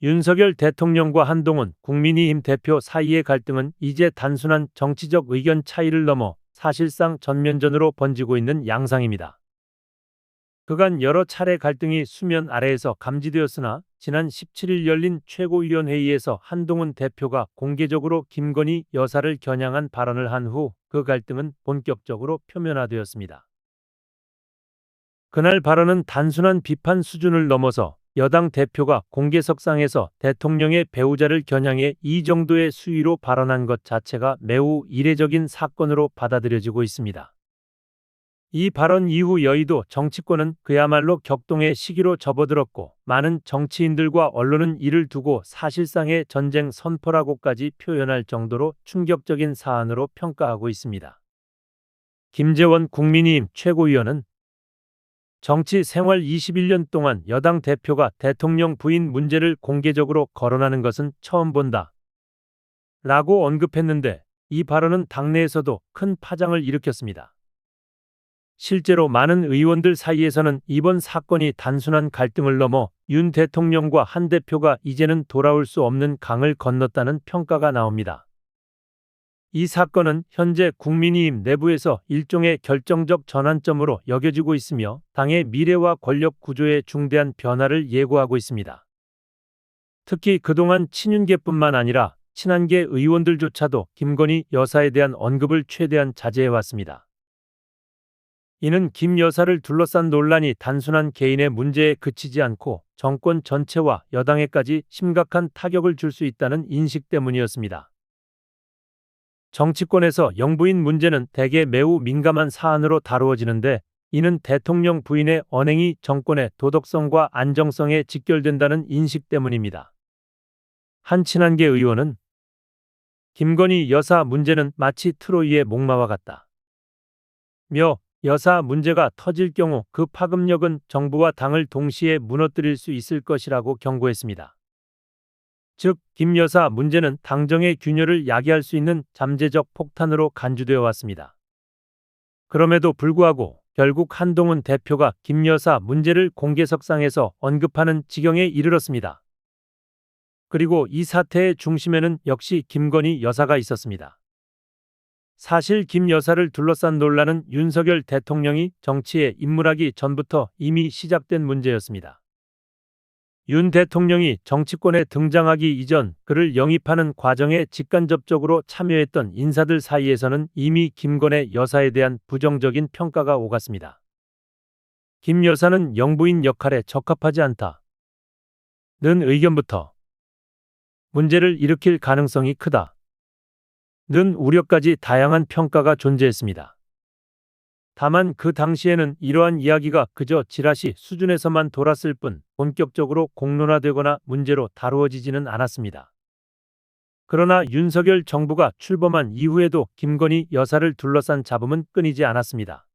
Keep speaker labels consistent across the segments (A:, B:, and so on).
A: 윤석열 대통령과 한동훈 국민의힘 대표 사이의 갈등은 이제 단순한 정치적 의견 차이를 넘어 사실상 전면전으로 번지고 있는 양상입니다. 그간 여러 차례 갈등이 수면 아래에서 감지되었으나 지난 17일 열린 최고위원회의에서 한동훈 대표가 공개적으로 김건희 여사를 겨냥한 발언을 한 후 그 갈등은 본격적으로 표면화되었습니다. 그날 발언은 단순한 비판 수준을 넘어서 여당 대표가 공개석상에서 대통령의 배우자를 겨냥해 이 정도의 수위로 발언한 것 자체가 매우 이례적인 사건으로 받아들여지고 있습니다. 이 발언 이후 여의도 정치권은 그야말로 격동의 시기로 접어들었고 많은 정치인들과 언론은 이를 두고 사실상의 전쟁 선포라고까지 표현할 정도로 충격적인 사안으로 평가하고 있습니다. 김재원 국민의힘 최고위원은 정치 생활 21년 동안 여당 대표가 대통령 부인 문제를 공개적으로 거론하는 것은 처음 본다. 라고 언급했는데 이 발언은 당내에서도 큰 파장을 일으켰습니다. 실제로 많은 의원들 사이에서는 이번 사건이 단순한 갈등을 넘어 윤 대통령과 한 대표가 이제는 돌아올 수 없는 강을 건넜다는 평가가 나옵니다. 이 사건은 현재 국민의힘 내부에서 일종의 결정적 전환점으로 여겨지고 있으며 당의 미래와 권력 구조에 중대한 변화를 예고하고 있습니다. 특히 그동안 친윤계뿐만 아니라 친한계 의원들조차도 김건희 여사에 대한 언급을 최대한 자제해왔습니다. 이는 김 여사를 둘러싼 논란이 단순한 개인의 문제에 그치지 않고 정권 전체와 여당에까지 심각한 타격을 줄 수 있다는 인식 때문이었습니다. 정치권에서 영부인 문제는 대개 매우 민감한 사안으로 다루어지는데 이는 대통령 부인의 언행이 정권의 도덕성과 안정성에 직결된다는 인식 때문입니다. 한 친한계 의원은 김건희 여사 문제는 마치 트로이의 목마와 같다. 여사 문제가 터질 경우 그 파급력은 정부와 당을 동시에 무너뜨릴 수 있을 것이라고 경고했습니다. 즉, 김 여사 문제는 당정의 균열을 야기할 수 있는 잠재적 폭탄으로 간주되어 왔습니다. 그럼에도 불구하고 결국 한동훈 대표가 김 여사 문제를 공개석상에서 언급하는 지경에 이르렀습니다. 그리고 이 사태의 중심에는 역시 김건희 여사가 있었습니다. 사실 김 여사를 둘러싼 논란은 윤석열 대통령이 정치에 입문하기 전부터 이미 시작된 문제였습니다. 윤 대통령이 정치권에 등장하기 이전 그를 영입하는 과정에 직간접적으로 참여했던 인사들 사이에서는 이미 김건희 여사에 대한 부정적인 평가가 오갔습니다. 김 여사는 영부인 역할에 적합하지 않다. 는 의견부터 문제를 일으킬 가능성이 크다. 는 우려까지 다양한 평가가 존재했습니다. 다만 그 당시에는 이러한 이야기가 그저 지라시 수준에서만 돌았을 뿐 본격적으로 공론화되거나 문제로 다루어지지는 않았습니다. 그러나 윤석열 정부가 출범한 이후에도 김건희 여사를 둘러싼 잡음은 끊이지 않았습니다.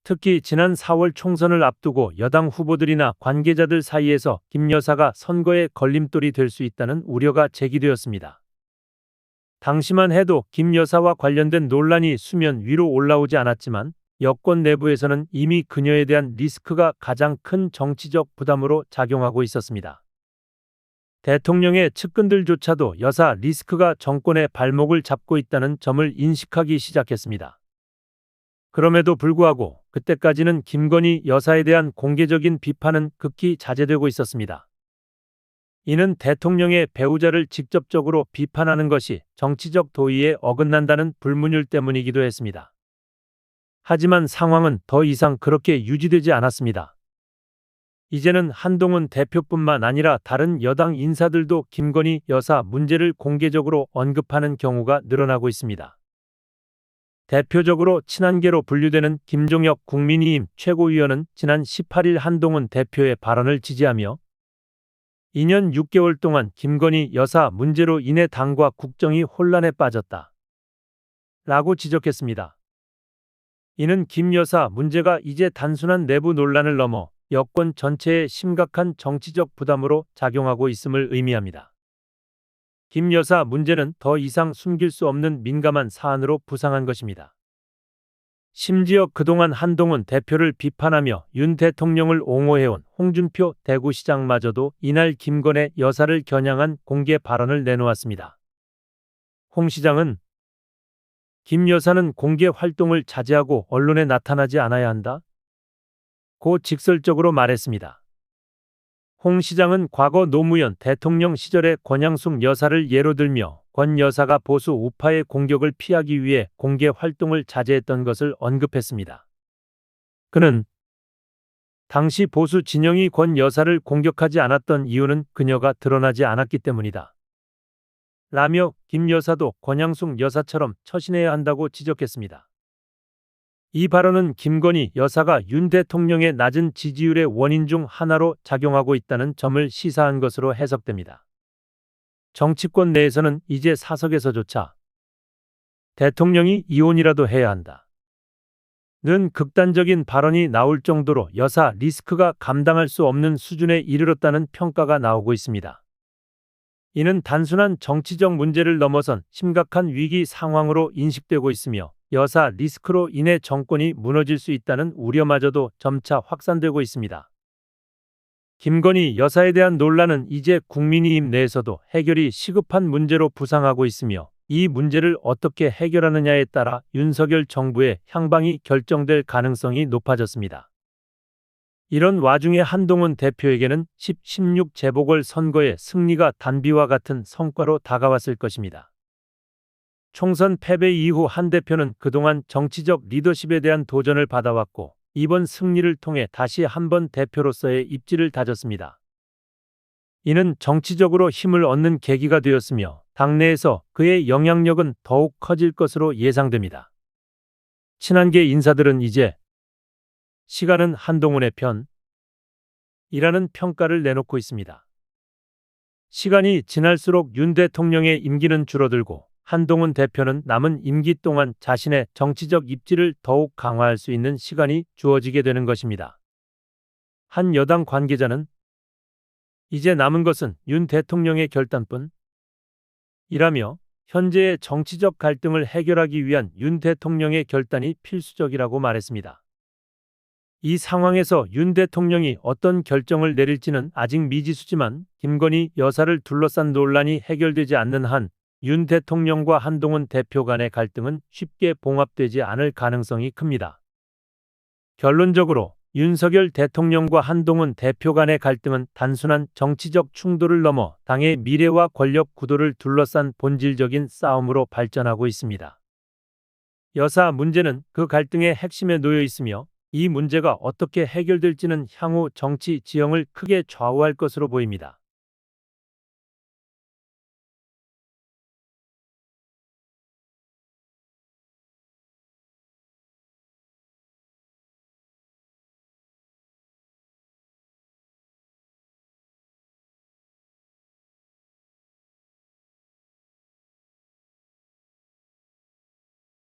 A: 특히 지난 4월 총선을 앞두고 여당 후보들이나 관계자들 사이에서 김 여사가 선거에 걸림돌이 될 수 있다는 우려가 제기되었습니다. 당시만 해도 김 여사와 관련된 논란이 수면 위로 올라오지 않았지만 여권 내부에서는 이미 그녀에 대한 리스크가 가장 큰 정치적 부담으로 작용하고 있었습니다. 대통령의 측근들조차도 여사 리스크가 정권의 발목을 잡고 있다는 점을 인식하기 시작했습니다. 그럼에도 불구하고 그때까지는 김건희 여사에 대한 공개적인 비판은 극히 자제되고 있었습니다. 이는 대통령의 배우자를 직접적으로 비판하는 것이 정치적 도의에 어긋난다는 불문율 때문이기도 했습니다. 하지만 상황은 더 이상 그렇게 유지되지 않았습니다. 이제는 한동훈 대표뿐만 아니라 다른 여당 인사들도 김건희 여사 문제를 공개적으로 언급하는 경우가 늘어나고 있습니다. 대표적으로 친한계로 분류되는 김종혁 국민의힘 최고위원은 지난 18일 한동훈 대표의 발언을 지지하며 2년 6개월 동안 김건희 여사 문제로 인해 당과 국정이 혼란에 빠졌다. 라고 지적했습니다. 이는 김 여사 문제가 이제 단순한 내부 논란을 넘어 여권 전체에 심각한 정치적 부담으로 작용하고 있음을 의미합니다. 김 여사 문제는 더 이상 숨길 수 없는 민감한 사안으로 부상한 것입니다. 심지어 그동안 한동훈 대표를 비판하며 윤 대통령을 옹호해온 홍준표 대구시장마저도 이날 김건희 여사를 겨냥한 공개 발언을 내놓았습니다. 홍 시장은 김 여사는 공개 활동을 자제하고 언론에 나타나지 않아야 한다. 고 직설적으로 말했습니다. 홍 시장은 과거 노무현 대통령 시절의 권양숙 여사를 예로 들며 권 여사가 보수 우파의 공격을 피하기 위해 공개 활동을 자제했던 것을 언급했습니다. 그는 당시 보수 진영이 권 여사를 공격하지 않았던 이유는 그녀가 드러나지 않았기 때문이다. 라며 김 여사도 권양숙 여사처럼 처신해야 한다고 지적했습니다. 이 발언은 김건희 여사가 윤 대통령의 낮은 지지율의 원인 중 하나로 작용하고 있다는 점을 시사한 것으로 해석됩니다. 정치권 내에서는 이제 사석에서조차 대통령이 이혼이라도 해야 한다. 는 극단적인 발언이 나올 정도로 여사 리스크가 감당할 수 없는 수준에 이르렀다는 평가가 나오고 있습니다. 이는 단순한 정치적 문제를 넘어선 심각한 위기 상황으로 인식되고 있으며 여사 리스크로 인해 정권이 무너질 수 있다는 우려마저도 점차 확산되고 있습니다. 김건희 여사에 대한 논란은 이제 국민의힘 내에서도 해결이 시급한 문제로 부상하고 있으며 이 문제를 어떻게 해결하느냐에 따라 윤석열 정부의 향방이 결정될 가능성이 높아졌습니다. 이런 와중에 한동훈 대표에게는 16 재보궐선거의 승리가 단비와 같은 성과로 다가왔을 것입니다. 총선 패배 이후 한 대표는 그동안 정치적 리더십에 대한 도전을 받아왔고 이번 승리를 통해 다시 한번 대표로서의 입지를 다졌습니다. 이는 정치적으로 힘을 얻는 계기가 되었으며 당내에서 그의 영향력은 더욱 커질 것으로 예상됩니다. 친한계 인사들은 이제 시간은 한동훈의 편이라는 평가를 내놓고 있습니다. 시간이 지날수록 윤 대통령의 임기는 줄어들고 한동훈 대표는 남은 임기 동안 자신의 정치적 입지를 더욱 강화할 수 있는 시간이 주어지게 되는 것입니다. 한 여당 관계자는 이제 남은 것은 윤 대통령의 결단뿐 이라며 현재의 정치적 갈등을 해결하기 위한 윤 대통령의 결단이 필수적이라고 말했습니다. 이 상황에서 윤 대통령이 어떤 결정을 내릴지는 아직 미지수지만 김건희 여사를 둘러싼 논란이 해결되지 않는 한 윤 대통령과 한동훈 대표 간의 갈등은 쉽게 봉합되지 않을 가능성이 큽니다. 결론적으로 윤석열 대통령과 한동훈 대표 간의 갈등은 단순한 정치적 충돌을 넘어 당의 미래와 권력 구도를 둘러싼 본질적인 싸움으로 발전하고 있습니다. 여사 문제는 그 갈등의 핵심에 놓여 있으며 이 문제가 어떻게 해결될지는 향후 정치 지형을 크게 좌우할 것으로 보입니다.